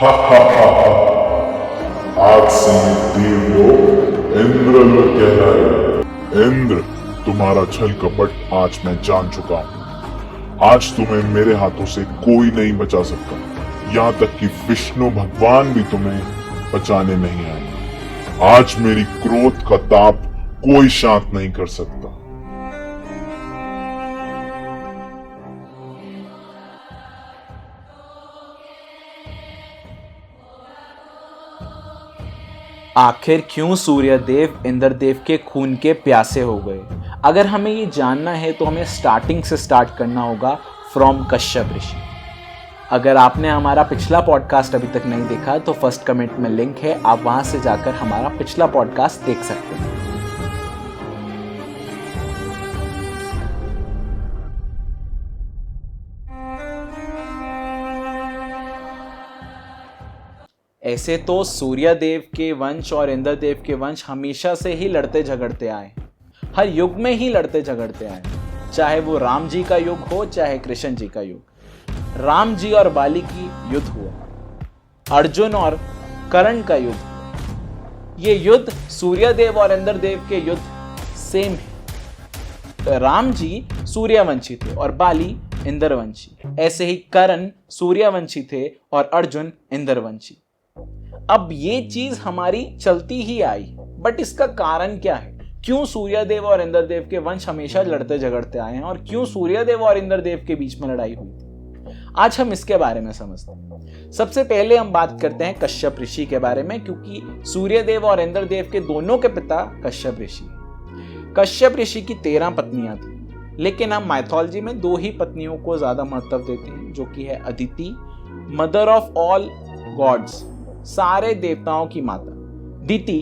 हा हा हा हा। आज से ये देवलोक इंद्रलोक कहलाएगा। इंद्र, तुम्हारा छल कपट आज मैं जान चुका हूँ। आज तुम्हें मेरे हाथों से कोई नहीं बचा सकता। यहाँ तक कि विष्णु भगवान भी तुम्हें बचाने नहीं आएंगे। आज मेरी क्रोध का ताप कोई शांत नहीं कर सकता। आखिर क्यों सूर्यदेव इंद्रदेव के खून के प्यासे हो गए? अगर हमें ये जानना है तो हमें स्टार्टिंग से स्टार्ट करना होगा, फ्रॉम कश्यप ऋषि। अगर आपने हमारा पिछला पॉडकास्ट अभी तक नहीं देखा तो फर्स्ट कमेंट में लिंक है, आप वहां से जाकर हमारा पिछला पॉडकास्ट देख सकते हैं। ऐसे तो सूर्यदेव के वंश और इंद्रदेव के वंश हमेशा से ही लड़ते झगड़ते आए, हर युग में ही लड़ते झगड़ते आए, चाहे वो राम जी का युग हो चाहे कृष्ण जी का युग। राम जी और बाली की युद्ध हुआ, अर्जुन और कर्ण का युद्ध हुआ। ये युद्ध सूर्यदेव और इंद्रदेव के युद्ध सेम है। राम जी सूर्यवंशी थे और बाली इंद्रवंशी, ऐसे ही कर्ण सूर्यवंशी थे और अर्जुन इंद्रवंशी। अब ये चीज हमारी चलती ही आई, बट इसका कारण क्या है? क्यों सूर्यदेव और इंद्रदेव के वंश हमेशा लड़ते झगड़ते आए हैं और क्यों सूर्यदेव और इंद्रदेव के बीच में लड़ाई हुई थी? आज हम इसके बारे में समझते हैं। सबसे पहले हम बात करते हैं कश्यप ऋषि के बारे में, क्योंकि सूर्यदेव और इंद्रदेव के दोनों के पिता कश्यप ऋषि। कश्यप ऋषि की 13 पत्नियां थी, लेकिन हम माइथोलॉजी में 2 ही पत्नियों को ज्यादा महत्व देते हैं, जो कि है Aditi, mother of all gods, सारे देवताओं की माता, Diti,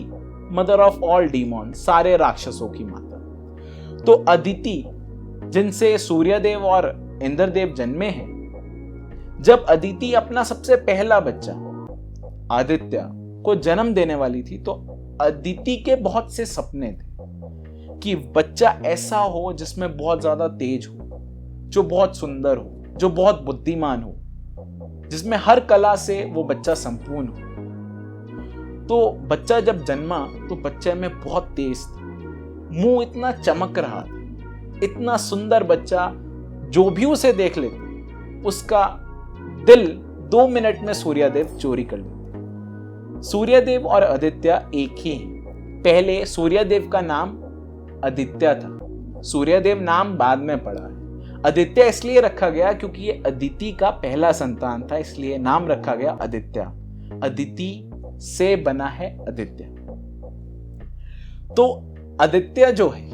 mother of all demon, सारे राक्षसों की माता। तो अदिति, जिनसे सूर्यदेव और इंद्रदेव जन्मे हैं, जब अदिति अपना सबसे पहला बच्चा आदित्य को जन्म देने वाली थी तो अदिति के बहुत से सपने थे कि बच्चा ऐसा हो जिसमें बहुत ज्यादा तेज हो, जो बहुत सुंदर हो, जो बहुत बुद्धिमान हो, जिसमें हर कला से वो बच्चा संपूर्ण हो। तो बच्चा जब जन्मा तो बच्चे में बहुत तेज था, मुंह इतना चमक रहा था, इतना सुंदर बच्चा, जो भी उसे देख लेते उसका दिल 2 मिनट में सूर्यदेव चोरी कर लेते। सूर्यदेव और आदित्य एक ही हैं। पहले सूर्यदेव का नाम आदित्य था, सूर्यदेव नाम बाद में पड़ा है। आदित्य इसलिए रखा गया क्योंकि ये अदिति का पहला संतान था, इसलिए नाम रखा गया आदित्य। अदिति से बना है आदित्य। तो आदित्य जो है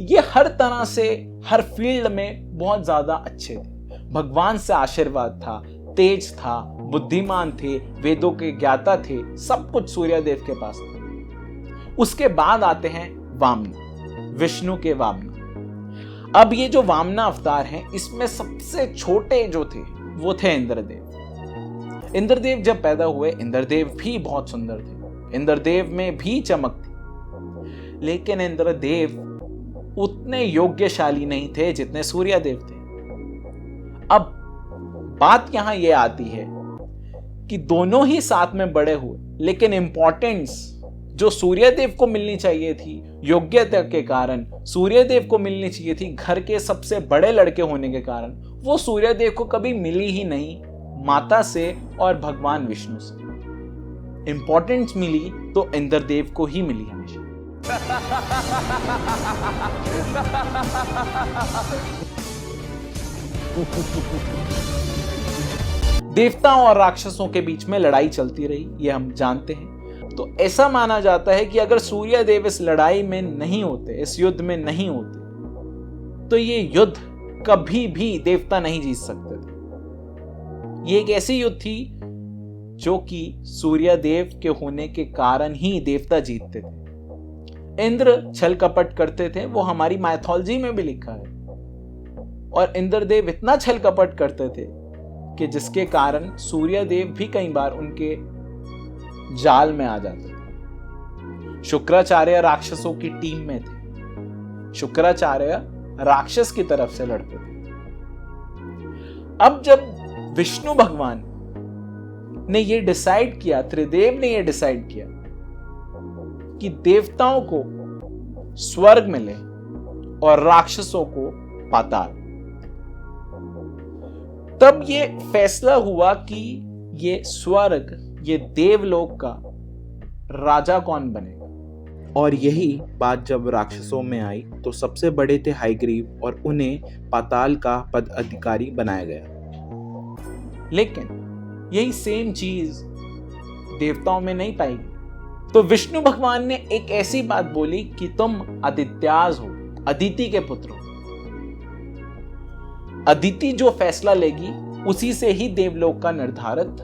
ये हर तरह से हर फील्ड में बहुत ज्यादा अच्छे थे, भगवान से आशीर्वाद था, तेज था, बुद्धिमान थे, वेदों के ज्ञाता थे, सब कुछ सूर्यदेव के पास था। उसके बाद आते हैं वामना, विष्णु के वामना। अब ये जो वामना अवतार हैं, इसमें सबसे छोटे जो थे वो थे इंद्रदेव। इंद्रदेव जब पैदा हुए, इंद्रदेव भी बहुत सुंदर थे, इंद्रदेव में भी चमक थी, लेकिन इंद्रदेव उतने योग्यशाली नहीं थे जितने सूर्यदेव थे। अब बात यहां यह आती है कि दोनों ही साथ में बड़े हुए, लेकिन इंपॉर्टेंस जो सूर्यदेव को मिलनी चाहिए थी योग्यता के कारण, सूर्यदेव को मिलनी चाहिए थी घर के सबसे बड़े लड़के होने के कारण, वो सूर्यदेव को कभी मिली ही नहीं माता से और भगवान विष्णु से। इंपॉर्टेंस मिली तो इंद्रदेव को ही मिली हमेशा। देवताओं और राक्षसों के बीच में लड़ाई चलती रही, ये हम जानते हैं। तो ऐसा माना जाता है कि अगर सूर्यदेव इस लड़ाई में नहीं होते, इस युद्ध में नहीं होते, तो ये युद्ध कभी भी देवता नहीं जीत सकते थे। ये एक ऐसी युद्ध थी जो कि सूर्यदेव के होने के कारण ही देवता जीतते थे। इंद्र छल कपट करते थे, वो हमारी माइथोलॉजी में भी लिखा है। और इंद्रदेव इतना छल कपट करते थे कि जिसके कारण सूर्यदेव भी कई बार उनके जाल में आ जाते थे। शुक्राचार्य राक्षसों की टीम में थे, शुक्राचार्य राक्षस की तरफ से लड़ते थे। अब जब विष्णु भगवान ने ये डिसाइड किया, त्रिदेव ने ये डिसाइड किया कि देवताओं को स्वर्ग मिले और राक्षसों को पाताल। तब ये फैसला हुआ कि ये स्वर्ग, ये देवलोक का राजा कौन बनेगा। और यही बात जब राक्षसों में आई तो सबसे बड़े थे हयग्रीव और उन्हें पाताल का पद अधिकारी बनाया गया। लेकिन यही सेम चीज देवताओं में नहीं पाई गई। तो विष्णु भगवान ने एक ऐसी बात बोली कि तुम आदित्याज हो, अदिति के पुत्र हो। अदिति जो फैसला लेगी उसी से ही देवलोक का निर्धारित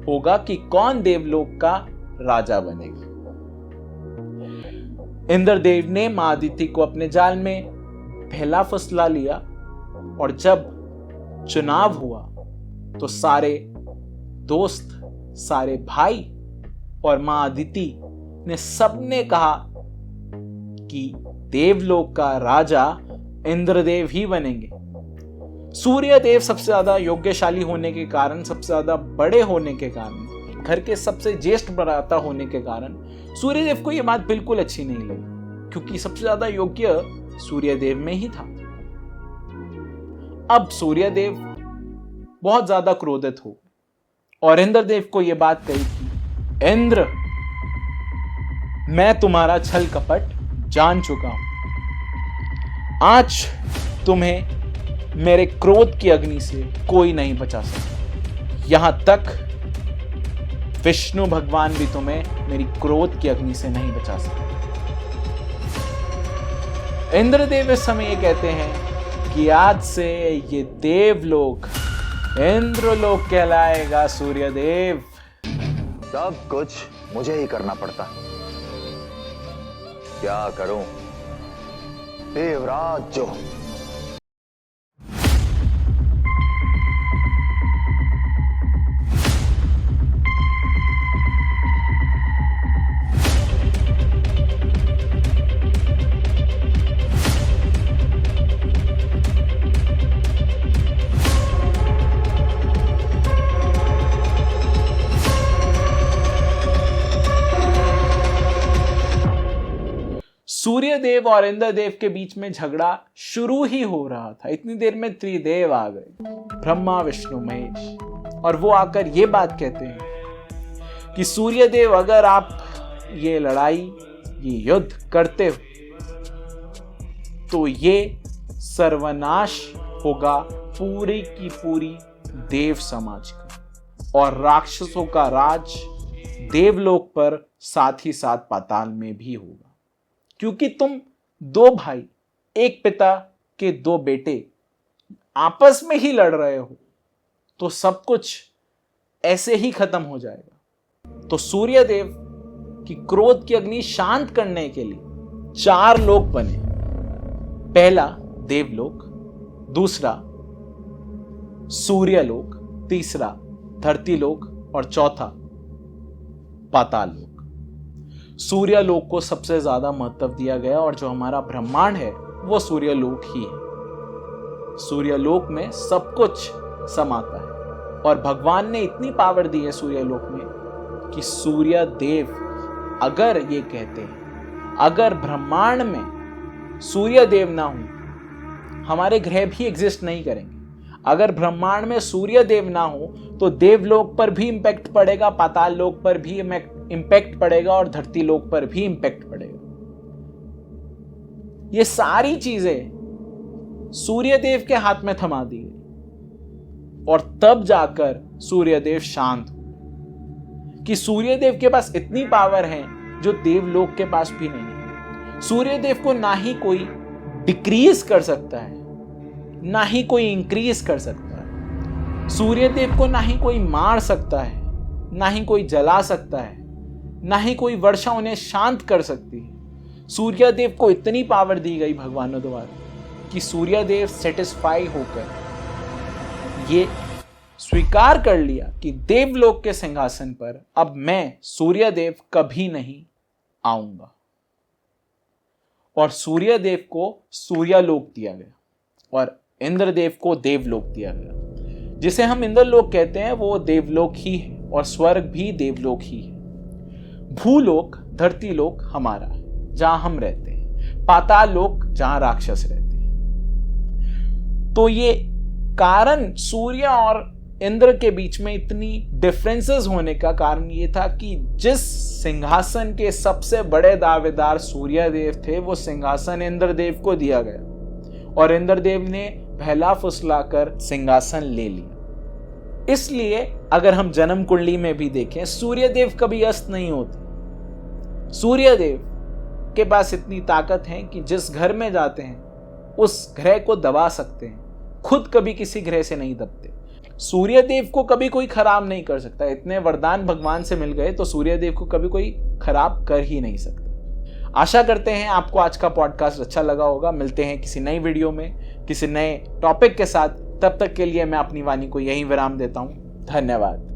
होगा कि कौन देवलोक का राजा बनेगा। इंद्रदेव ने मां अदिति को अपने जाल में पहला फुसला लिया और जब चुनाव हुआ तो सारे दोस्त, सारे भाई और मां अदिति ने सबने कहा कि देवलोक का राजा इंद्रदेव ही बनेंगे। सूर्यदेव सबसे ज्यादा योग्यशाली होने के कारण, सबसे ज्यादा बड़े होने के कारण, घर के सबसे ज्येष्ठ भ्राता होने के कारण सूर्यदेव को यह बात बिल्कुल अच्छी नहीं लगी, क्योंकि सबसे ज्यादा योग्य सूर्यदेव में ही था। अब सूर्यदेव बहुत ज्यादा क्रोधित हो और इंद्रदेव को यह बात कही कि इंद्र, मैं तुम्हारा छल कपट जान चुका हूं। आज तुम्हें मेरे क्रोध की अग्नि से कोई नहीं बचा सकता। यहां तक विष्णु भगवान भी तुम्हें मेरी क्रोध की अग्नि से नहीं बचा सकते। इंद्रदेव इस समय ये कहते हैं कि आज से ये देवलोक इंद्रलोक कहलाएगा। सूर्यदेव, सब कुछ मुझे ही करना पड़ता, क्या करूं? देवराज जो सूर्यदेव और इंद्रदेव के बीच में झगड़ा शुरू ही हो रहा था, इतनी देर में त्रिदेव आ गए, ब्रह्मा विष्णु महेश। और वो आकर ये बात कहते हैं कि सूर्यदेव, अगर आप ये लड़ाई, ये युद्ध करते हो तो ये सर्वनाश होगा पूरी की पूरी देव समाज का, और राक्षसों का राज देवलोक पर साथ ही साथ पाताल में भी होगा। क्योंकि तुम दो भाई, एक पिता के दो बेटे आपस में ही लड़ रहे हो, तो सब कुछ ऐसे ही खत्म हो जाएगा। तो सूर्यदेव की क्रोध की अग्नि शांत करने के लिए 4 लोक बने। पहला देवलोक, दूसरा सूर्यलोक, तीसरा धरतीलोक और चौथा पाताल लोक। सूर्यलोक को सबसे ज्यादा महत्व दिया गया और जो हमारा ब्रह्मांड है वो सूर्यलोक ही है। सूर्यलोक में सब कुछ समाता है और भगवान ने इतनी पावर दी है सूर्यलोक में कि सूर्यदेव अगर ये कहते हैं, अगर ब्रह्मांड में सूर्यदेव ना हो हमारे ग्रह भी एग्जिस्ट नहीं करेंगे। अगर ब्रह्मांड में सूर्यदेव ना हो तो देवलोक पर भी इंपैक्ट पड़ेगा, पाताल लोक पर भी इंपैक्ट पड़ेगा और धरती लोक पर भी इंपैक्ट पड़ेगा। ये सारी चीजें सूर्यदेव के हाथ में थमा दी गई और तब जाकर सूर्यदेव शांत हो कि सूर्यदेव के पास इतनी पावर है जो देवलोक के पास भी नहीं है। सूर्यदेव को ना ही कोई डिक्रीज कर सकता है, ना ही कोई इंक्रीज कर सकता है। सूर्यदेव को ना ही कोई मार सकता है, ना ही कोई जला सकता है, ना ही कोई वर्षा उन्हें शांत कर सकती है। सूर्यदेव को इतनी पावर दी गई भगवानों द्वारा कि सूर्यदेव सेटिस्फाई होकर ये स्वीकार कर लिया कि देवलोक के सिंहासन पर अब मैं सूर्यदेव कभी नहीं आऊंगा। और सूर्यदेव को सूर्यलोक दिया गया और इंद्रदेव को देवलोक दिया गया। जिसे हम इंद्रलोक कहते हैं वो देवलोक ही है। और स्वर्ग भी देवलोक ही है। भूलोक धरती लोक हमारा है, जहां हम रहते हैं, पाताल लोक जहां राक्षस रहते हैं। तो ये कारण सूर्य और इंद्र के बीच में इतनी डिफरेंसेस होने का कारण ये था कि जिस सिंहासन के सबसे बड़े दावेदार सूर्यदेव थे, वो सिंहासन इंद्रदेव को दिया गया और इंद्रदेव ने पहला फुसलाकर सिंहासन ले लिया। इसलिए अगर हम जन्म कुंडली में भी देखें, सूर्यदेव कभी अस्त नहीं होते। सूर्यदेव के पास इतनी ताकत है कि जिस घर में जाते हैं उस ग्रह को दबा सकते हैं, खुद कभी किसी ग्रह से नहीं दबते। सूर्यदेव को कभी कोई खराब नहीं कर सकता। इतने वरदान भगवान से मिल गए तो सूर्यदेव को कभी कोई खराब कर ही नहीं सकता। आशा करते हैं आपको आज का पॉडकास्ट अच्छा लगा होगा। मिलते हैं किसी नई वीडियो में किसी नए टॉपिक के साथ। तब तक के लिए मैं अपनी वाणी को यहीं विराम देता हूं। धन्यवाद।